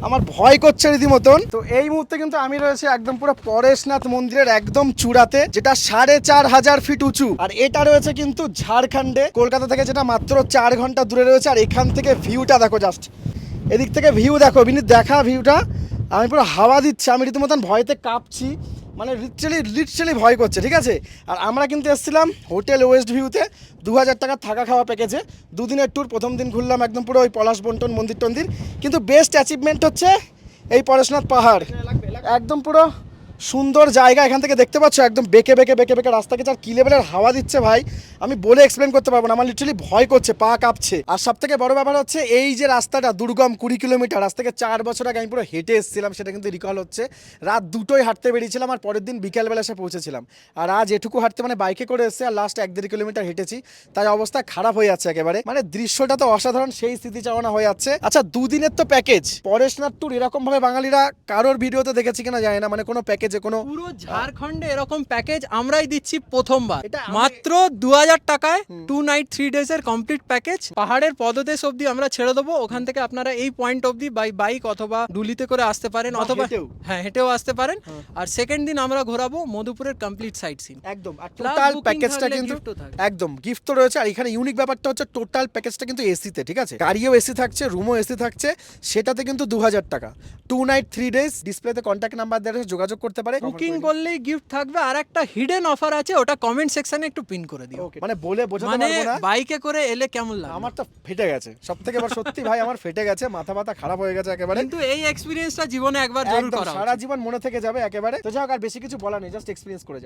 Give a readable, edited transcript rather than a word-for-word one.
আমার ভয় করছে রীতিমতন। তো এই মুহূর্তে কিন্তু আমি রয়েছে একদম পুরো পরেশনাথ মন্দিরের একদম চূড়াতে, যেটা 4500 ফিট উঁচু। আর এটা রয়েছে কিন্তু ঝাড়খণ্ডে, কলকাতা থেকে যেটা মাত্র 4 ঘন্টা দূরে রয়েছে। আর এখান থেকে ভিউটা দেখো, জাস্ট এদিক থেকে ভিউ দেখো বিনীত, দেখা ভিউটা। আমি পুরো হাওয়া দিচ্ছে, আমি রীতিমতন ভয়তে কাঁপছি, মানে লিটারালি ভয় করছে, ঠিক আছে। আর আমরা কিন্তু এসেছিলাম হোটেল ওয়েস্ট ভিউতে 2000 টাকা থাকা খাওয়া প্যাকেজে, দুদিনের ট্যুর। প্রথম দিন ঘুরলাম একদম পুরো ওই পলাশ বন্টন মন্দির টন্দির, কিন্তু বেস্ট অ্যাচিভমেন্ট হচ্ছে এই পরেশনাথ পাহাড়। একদম পুরো সুন্দর জায়গা, এখান থেকে দেখতে পাচ্ছ একদম বেঁকে বেঁকে বেঁকে বেঁকে রাস্তা গেছে। আর কি লেভেলের হাওয়া দিচ্ছে ভাই, আমি বলে এক্সপ্লেন করতে পারবো না, আমার লিটারালি ভয় করছে, পা কাঁপছে। আর সব থেকে বড় ব্যাপার হচ্ছে এই যে রাস্তাটা দুর্গম 20 কিলোমিটার, আজ থেকে 4 বছর আগে আমি পুরো হেঁটে এসেছিলাম, সেটা কিন্তু রিকল হচ্ছে। রাত 2টোয় হাঁটতে বেরিয়েছিলাম আর পরের দিন বিকেলবেলা এসে পৌঁছেছিলাম। আর আজ এটুকু হাঁটতে মানে বাইকে করে এসেছে, আর লাস্ট 1-1.5 কিলোমিটার হেঁটেছি, তাই অবস্থা খারাপ হয়ে যাচ্ছে একেবারে। মানে দৃশ্যটা তো অসাধারণ, সেই স্মৃতিচারণা হয়ে যাচ্ছে। আচ্ছা, 2 দিনের তো প্যাকেজ পরেশনাথ ট্যুর, এরকম ভাবে বাঙালিরা কারোর ভিডিওতে দেখেছি কিনা জানি না, মানে কোনো প্যাকেজে কোনো পুরো ঝাড়খণ্ডে এরকম প্যাকেজ আমরাই দিচ্ছি প্রথমবার, এটা মাত্র 2000 টাকায় 2 নাইট 3 ডেজ এর কমপ্লিট প্যাকেজ। পাহাড়ের পদদেশ অবধি আমরা ছেড়ে দেবো, ওখান থেকে আপনারা এই পয়েন্ট অবধি বাই বাইক অথবা ডুলিতে করে আসতে পারেন, অথবা হ্যাঁ হেঁটেও আসতে পারেন। আর সেকেন্ড দিন আমরা ঘোরাবো মধুপুরের কমপ্লিট সাইট সিন একদম। আর টোটাল প্যাকেজটা কিন্তু একদম গিফট তো রয়েছে। আর এখানে ইউনিক ব্যাপারটা হচ্ছে টোটাল প্যাকেজটা কিন্তু এসিতে, ঠিক আছে, গাড়িও এসি থাকছে, রুমও এসি থাকছে, সেটাতে কিন্তু 2000 টাকা 2 নাইট 3 ডেজ। ডিসপ্লেতে কন্ট্যাক্ট নাম্বার দেওয়া আছে, যোগাযোগ করতে পারে। বুকিং করলেই গিফট থাকবে, আর একটা হিডেন অফার আছে, ওটা কমেন্ট সেকশনে একটু পিন করে দিও। মানে বলে বোঝাতে মানে পারবো না। বাইকে করে এলে কেমন লাগে? আমার তো ফেটে গেছে সব থেকে বড়, সত্যি ভাই আমার ফেটে গেছে, মাথা ব্যথা খারাপ হয়ে গেছে একেবারে। কিন্তু এই এক্সপেরিয়েন্সটা জীবনে একবার জরুর একদম করা সারা উচিত। জীবন মনে থেকে যাবে একেবারে। তো যাই হোক, আর বেশি কিছু বলা নেই, জাস্ট এক্সপিরিয়েন্স করে যাও।